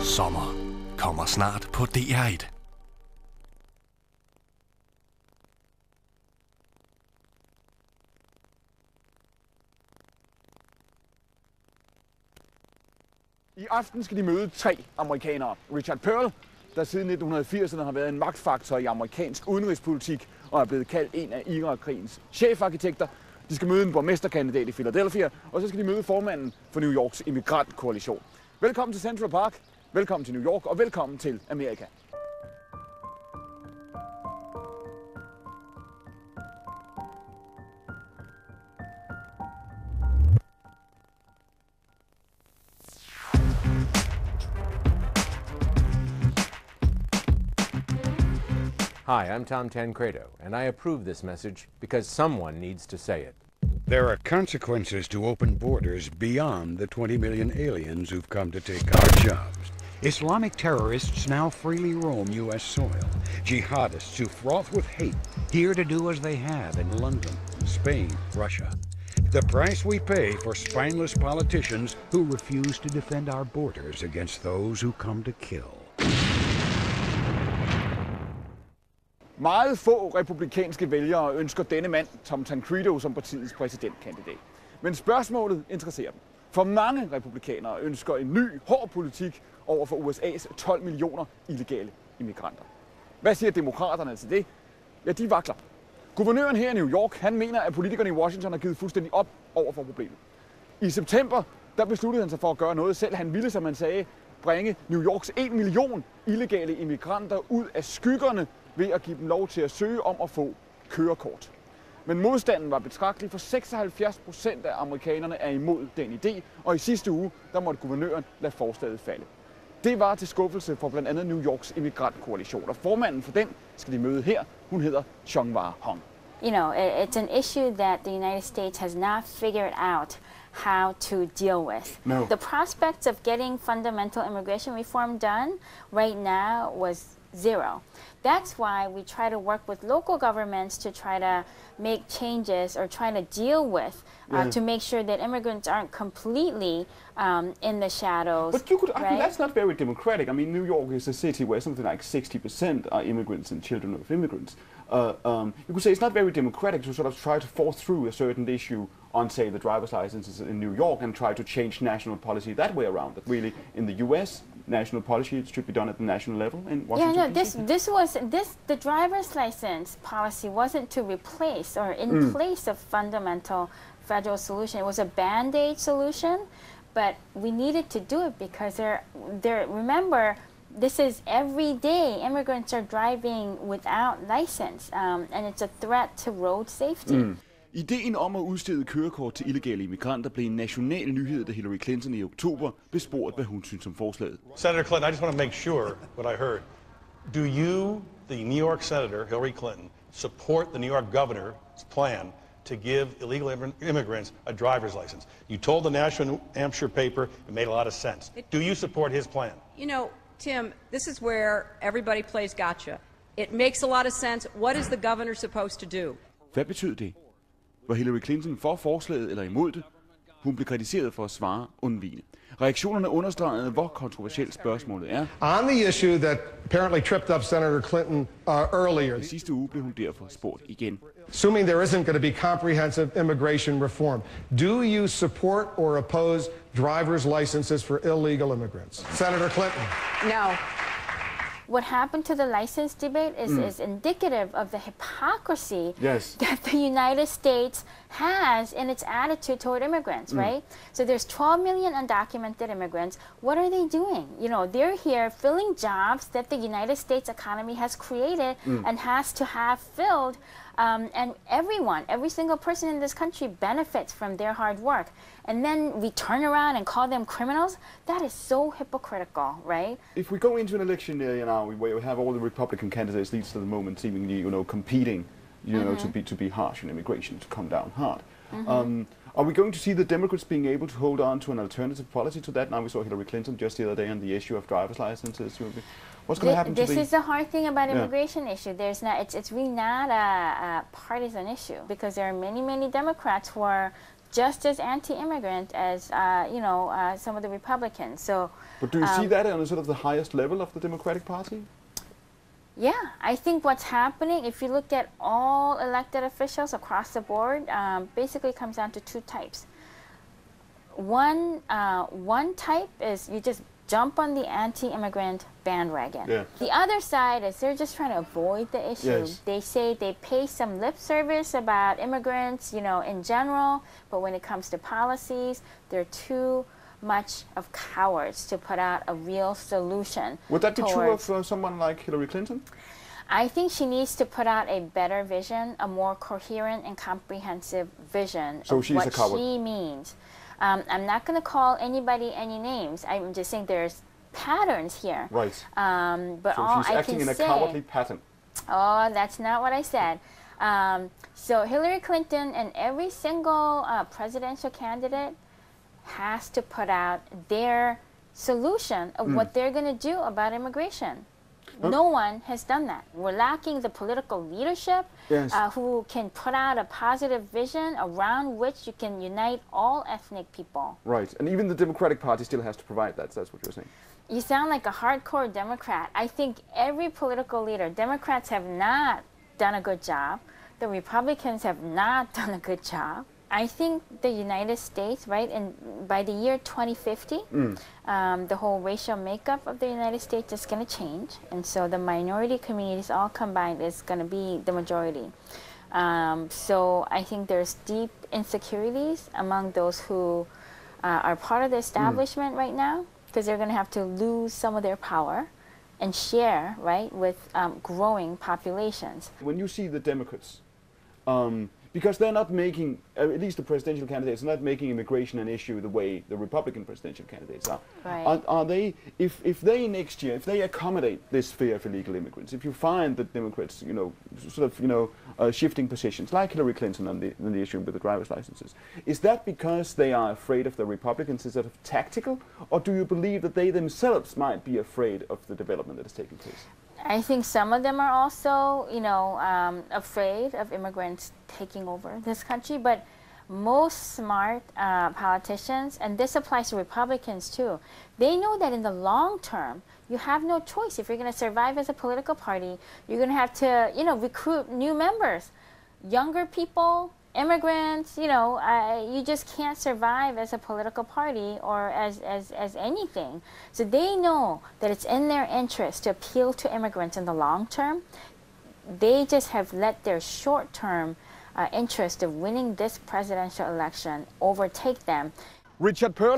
Sommer kommer snart på DR1. I aften skal de møde 3 amerikanere. Richard Pearl, der siden 1980'erne har været en magtfaktor i amerikansk udenrigspolitik og er blevet kaldt en af Irakkrigens chefarkitekter. De skal møde en borgmesterkandidat i Philadelphia, og så skal de møde formanden for New Yorks immigrantkoalition. Velkommen til Central Park, velkommen til New York og velkommen til Amerika. Hi, I'm Tom Tancredo, and I approve this message because someone needs to say it. There are consequences to open borders beyond the 20 million aliens who've come to take our jobs. Islamic terrorists now freely roam U.S. soil. Jihadists who froth with hate, here to do as they have in London, Spain, Russia. The price we pay for spineless politicians who refuse to defend our borders against those who come to kill. Meget få republikanske vælgere ønsker denne mand, Tom Tancredo, som partiets præsidentkandidat. Men spørgsmålet interesserer dem. For mange republikanere ønsker en ny, hård politik over for USA's 12 millioner illegale immigranter. Hvad siger demokraterne til det? Ja, de vakler. Guvernøren her i New York, han mener, at politikerne i Washington har givet fuldstændig op over for problemet. I september, der besluttede han sig for at gøre noget selv. Han ville, som han sagde, bringe New Yorks 1 million illegale immigranter ud af skyggerne ved at give dem lov til at søge om at få kørekort. Men modstanden var betragtelig, for 76% af amerikanerne er imod den idé, og i sidste uge, der måtte guvernøren lade forslaget falde. Det var til skuffelse for blandt andet New Yorks immigrantkoalition, og formanden for den skal de møde her. Hun hedder Hong. You know, it's an issue that the United States has not figured out how to deal with. No. The prospects of getting fundamental immigration reform done right now was zero. That's why we try to work with local governments to try to make changes or try to deal with to make sure that immigrants aren't completely in the shadows. But you could argue right? that's not very democratic. I mean, New York is a city where something like 60% are immigrants and children of immigrants. You could say it's not very democratic to sort of try to force through a certain issue on, say, the driver's licenses in New York and try to change national policy that way around. That really, in the U.S., national policy should be done at the national level in Washington. Yeah, no, the driver's license policy wasn't to replace or in place of fundamental federal solution. It was a band-aid solution, but we needed to do it because remember, this is every day immigrants are driving without license, and it's a threat to road safety. Ideen om at udstede kørekort til illegale immigranter blev en national nyhed, da Hillary Clinton i oktober blev spurgt, hvad hun synes om forslaget. Senator Clinton, I just want to make sure what I heard. Do you, the New York Senator Hillary Clinton, support the New York governor's plan to give illegal immigrants a driver's license? You told the National Hampshire paper it made a lot of sense. Do you support his plan? You know, Tim, this is where everybody plays gotcha. It makes a lot of sense. What is the governor supposed to do? Hvad betød det? Var Hillary Clinton for forslaget eller imod det? Hun blev kritiseret for at svare undvigende. Reaktionerne understregede, hvor kontroversielt spørgsmålet er. On the issue that apparently tripped up Senator Clinton earlier. I sidste uge blev hun derfor spurgt igen. Assuming there isn't going to be comprehensive immigration reform, do you support or oppose driver's licenses for illegal immigrants? Senator Clinton. No. What happened to the license debate is indicative of the hypocrisy that the United States has in its attitude toward immigrants, right? So there's 12 million undocumented immigrants. What are they doing? You know, they're here filling jobs that the United States economy has created and has to have filled. And every single person in this country benefits from their hard work. And then we turn around and call them criminals? That is so hypocritical, right? If we go into an election now where we have all the Republican candidates, at least at the moment, seemingly, competing, to be harsh on immigration, to come down hard. Are we going to see the Democrats being able to hold on to an alternative policy to that? Now we saw Hillary Clinton just the other day on the issue of driver's licenses. What's going to happen This is the hard thing about immigration issue. There's not. It's really not a partisan issue because there are many Democrats who are just as anti-immigrant as some of the Republicans. So, but do you see that on sort of the highest level of the Democratic Party? Yeah, I think what's happening, if you look at all elected officials across the board, basically comes down to two types. One type is you just jump on the anti-immigrant bandwagon. Yeah. The other side is they're just trying to avoid the issue. Yes. They say they pay some lip service about immigrants, in general, but when it comes to policies, they're too much of cowards to put out a real solution. Would that be true of someone like Hillary Clinton? I think she needs to put out a better vision, a more coherent and comprehensive vision of what she means. I'm not going to call anybody any names. I'm just saying there's patterns here. Right. But so all she's I acting can in a say, cowardly pattern. Oh, that's not what I said. So Hillary Clinton and every single presidential candidate has to put out their solution of what they're going to do about immigration. No one has done that. We're lacking the political leadership who can put out a positive vision around which you can unite all ethnic people. Right, and even the Democratic Party still has to provide that. That's what you're saying. You sound like a hardcore Democrat. I think every political leader, Democrats have not done a good job. The Republicans have not done a good job. I think the United States, right, and by the year 2050, the whole racial makeup of the United States is going to change. And so the minority communities all combined is going to be the majority. So I think there's deep insecurities among those who are part of the establishment right now, because they're going to have to lose some of their power and share, right, with growing populations. When you see the Democrats, because they're not making, at least the presidential candidates, are not making immigration an issue the way the Republican presidential candidates are. Right. Are they, if they next year, if they accommodate this fear of illegal immigrants, if you find that Democrats, shifting positions, like Hillary Clinton on the issue with the driver's licenses, is that because they are afraid of the Republicans instead of tactical, or do you believe that they themselves might be afraid of the development that is taking place? I think some of them are also, afraid of immigrants taking over this country, but most smart politicians, and this applies to Republicans too, they know that in the long term, you have no choice. If you're going to survive as a political party, you're going to have to, recruit new members, younger people, immigrants, you just can't survive as a political party or as anything. So they know that it's in their interest to appeal to immigrants in the long term. They just have let their short-term interest of winning this presidential election overtake them. Richard Pearl